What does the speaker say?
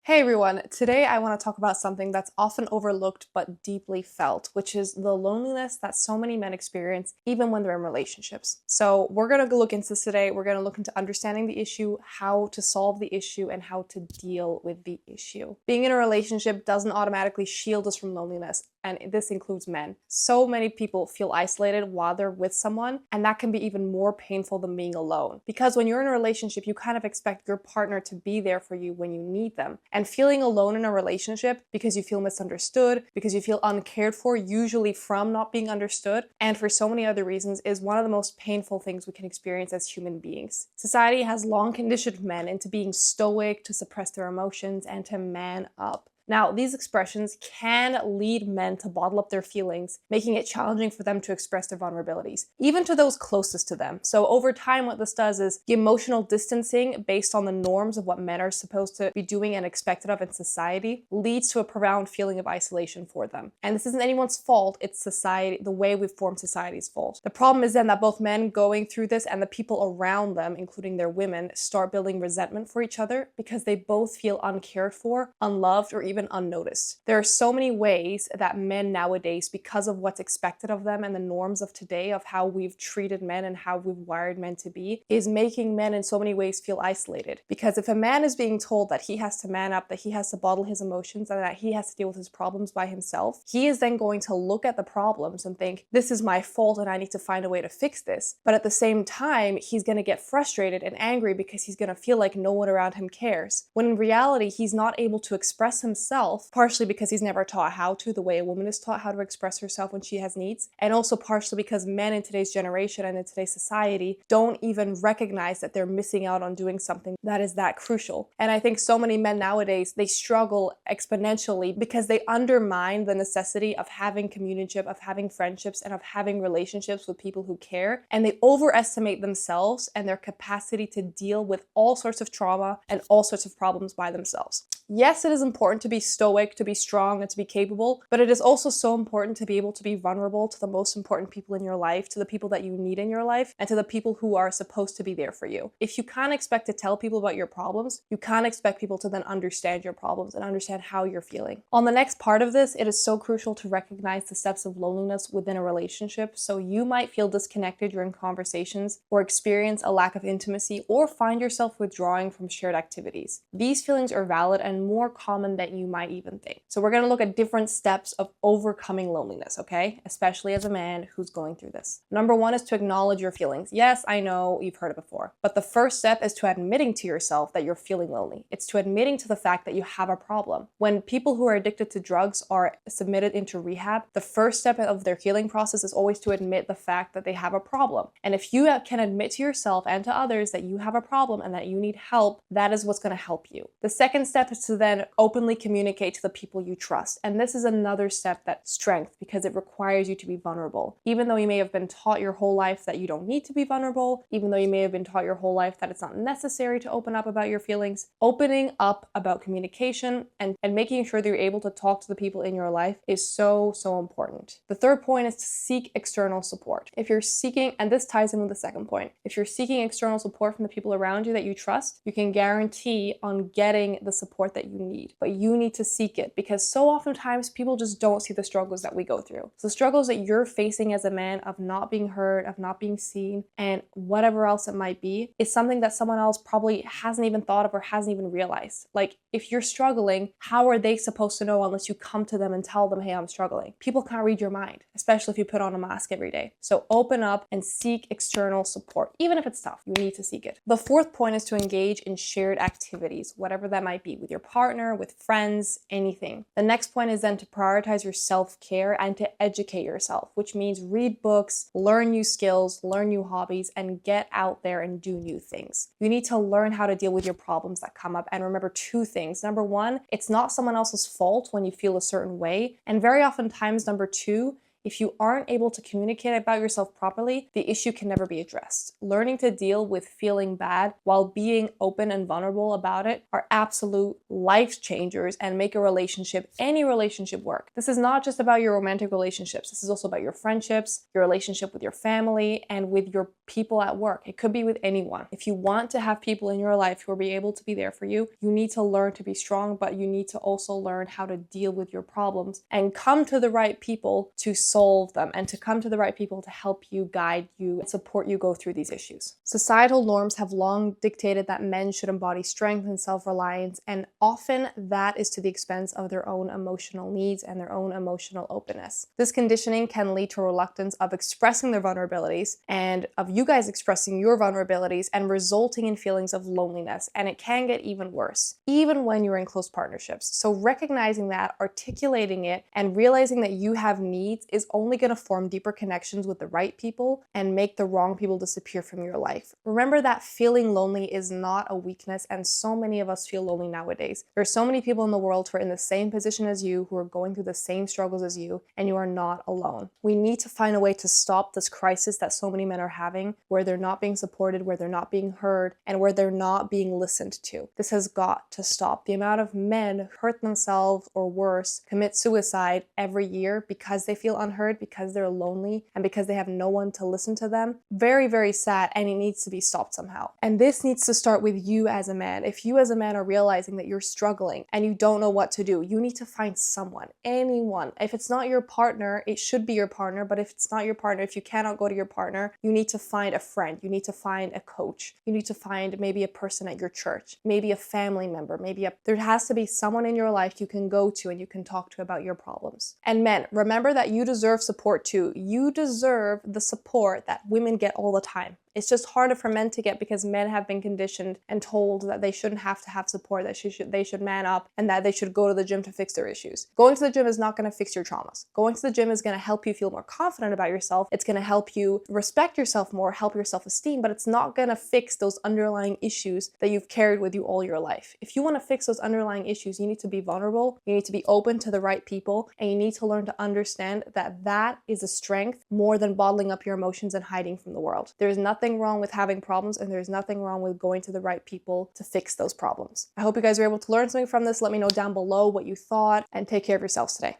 Hey everyone, today I want to talk about something that's often overlooked but deeply felt, which is the loneliness that so many men experience even when they're in relationships. So we're going to look into this today. We're going to look into understanding the issue, how to solve the issue, and how to deal with the issue. Being in a relationship doesn't automatically shield us from loneliness, and this includes men. So many people feel isolated while they're with someone, and that can be even more painful than being alone. Because when you're in a relationship, you kind of expect your partner to be there for you when you need them. And feeling alone in a relationship because you feel misunderstood, because you feel uncared for, usually from not being understood, and for so many other reasons, is one of the most painful things we can experience as human beings. Society has long conditioned men into being stoic, to suppress their emotions, and to man up. Now, these expressions can lead men to bottle up their feelings, making it challenging for them to express their vulnerabilities, even to those closest to them. So over time, what this does is the emotional distancing based on the norms of what men are supposed to be doing and expected of in society leads to a profound feeling of isolation for them. And this isn't anyone's fault, it's society, the way we've formed society's fault. The problem is then that both men going through this and the people around them, including their women, start building resentment for each other because they both feel uncared for, unloved, or even unnoticed. There are so many ways that men nowadays, because of what's expected of them and the norms of today of how we've treated men and how we've wired men to be, is making men in so many ways feel isolated. Because if a man is being told that he has to man up, that he has to bottle his emotions, and that he has to deal with his problems by himself, he is then going to look at the problems and think, this is my fault and I need to find a way to fix this. But at the same time, he's going to get frustrated and angry because he's going to feel like no one around him cares. When in reality, he's not able to express himself, partially because he's never taught how to, the way a woman is taught how to express herself when she has needs, and also partially because men in today's generation and in today's society don't even recognize that they're missing out on doing something that is that crucial. And I think so many men nowadays, they struggle exponentially because they undermine the necessity of having companionship, of having friendships, and of having relationships with people who care, and they overestimate themselves and their capacity to deal with all sorts of trauma and all sorts of problems by themselves. Yes, it is important to be stoic, to be strong, and to be capable, but it is also so important to be able to be vulnerable to the most important people in your life, to the people that you need in your life, and to the people who are supposed to be there for you. If you can't expect to tell people about your problems, you can't expect people to then understand your problems and understand how you're feeling. On the next part of this, it is so crucial to recognize the steps of loneliness within a relationship. So you might feel disconnected during conversations, or experience a lack of intimacy, or find yourself withdrawing from shared activities. These feelings are valid and more common than you might even think. So we're going to look at different steps of overcoming loneliness, okay? Especially as a man who's going through this. Number one is to acknowledge your feelings. Yes, I know you've heard it before, but the first step is to admitting to yourself that you're feeling lonely. It's to admitting to the fact that you have a problem. When people who are addicted to drugs are submitted into rehab, the first step of their healing process is always to admit the fact that they have a problem. And if you can admit to yourself and to others that you have a problem and that you need help, that is what's going to help you. The second step is to then openly communicate to the people you trust. And this is another step that's strength, because it requires you to be vulnerable. Even though you may have been taught your whole life that you don't need to be vulnerable, even though you may have been taught your whole life that it's not necessary to open up about your feelings, opening up about communication and making sure that you're able to talk to the people in your life is so important. The third point is to seek external support. If you're seeking, and this ties in with the second point, if you're seeking external support from the people around you that you trust, you can guarantee on getting the support that you need. But you need to seek it, because so oftentimes people just don't see the struggles that we go through. So the struggles that you're facing as a man of not being heard, of not being seen, and whatever else it might be, is something that someone else probably hasn't even thought of or hasn't even realized. Like, if you're struggling, how are they supposed to know unless you come to them and tell them, hey, I'm struggling? People can't read your mind, especially if you put on a mask every day. So open up and seek external support. Even if it's tough, you need to seek it. The fourth point is to engage in shared activities, whatever that might be, with your partner, with friends, anything. The next point is then to prioritize your self-care and to educate yourself, which means read books, learn new skills, learn new hobbies, and get out there and do new things. You need to learn how to deal with your problems that come up, and remember two things. Number one, it's not someone else's fault when you feel a certain way, and very often times, number two, If you aren't able to communicate about yourself properly, the issue can never be addressed. Learning to deal with feeling bad while being open and vulnerable about it are absolute life changers and make a relationship, any relationship, work. This is not just about your romantic relationships. This is also about your friendships, your relationship with your family, and with your people at work. It could be with anyone. If you want to have people in your life who will be able to be there for you, you need to learn to be strong, but you need to also learn how to deal with your problems and come to the right people to solve them and to come to the right people to help you, guide you, and support you go through these issues. Societal norms have long dictated that men should embody strength and self-reliance, and often that is to the expense of their own emotional needs and their own emotional openness. This conditioning can lead to a reluctance of expressing their vulnerabilities and of you guys expressing your vulnerabilities and resulting in feelings of loneliness, and it can get even worse, even when you're in close partnerships. So recognizing that, articulating it, and realizing that you have needs is only going to form deeper connections with the right people and make the wrong people disappear from your life. Remember that feeling lonely is not a weakness, and so many of us feel lonely nowadays. There's so many people in the world who are in the same position as you, who are going through the same struggles as you, and you are not alone. We need to find a way to stop this crisis that so many men are having, where they're not being supported, where they're not being heard, and where they're not being listened to. This has got to stop. The amount of men who hurt themselves or worse, commit suicide every year because they feel unheard, because they're lonely, and because they have no one to listen to them. Very, very sad, and it needs to be stopped somehow. And this needs to start with you as a man. If you as a man are realizing that you're struggling and you don't know what to do, you need to find someone, anyone. If it's not your partner, it should be your partner, but if it's not your partner, if you cannot go to your partner, you need to find a friend, you need to find a coach, you need to find maybe a person at your church, maybe a family member, there has to be someone in your life you can go to and you can talk to about your problems. And men, remember that you deserve support too. You deserve the support that women get all the time. It's just harder for men to get because men have been conditioned and told that they shouldn't have to have support, that they should man up, and that they should go to the gym to fix their issues. Going to the gym is not going to fix your traumas. Going to the gym is going to help you feel more confident about yourself. It's going to help you respect yourself more, help your self-esteem, but it's not going to fix those underlying issues that you've carried with you all your life. If you want to fix those underlying issues, you need to be vulnerable, you need to be open to the right people, and you need to learn to understand that that is a strength more than bottling up your emotions and hiding from the world. There is nothing wrong with having problems, and there's nothing wrong with going to the right people to fix those problems. I hope you guys were able to learn something from this. Let me know down below what you thought, and take care of yourselves today.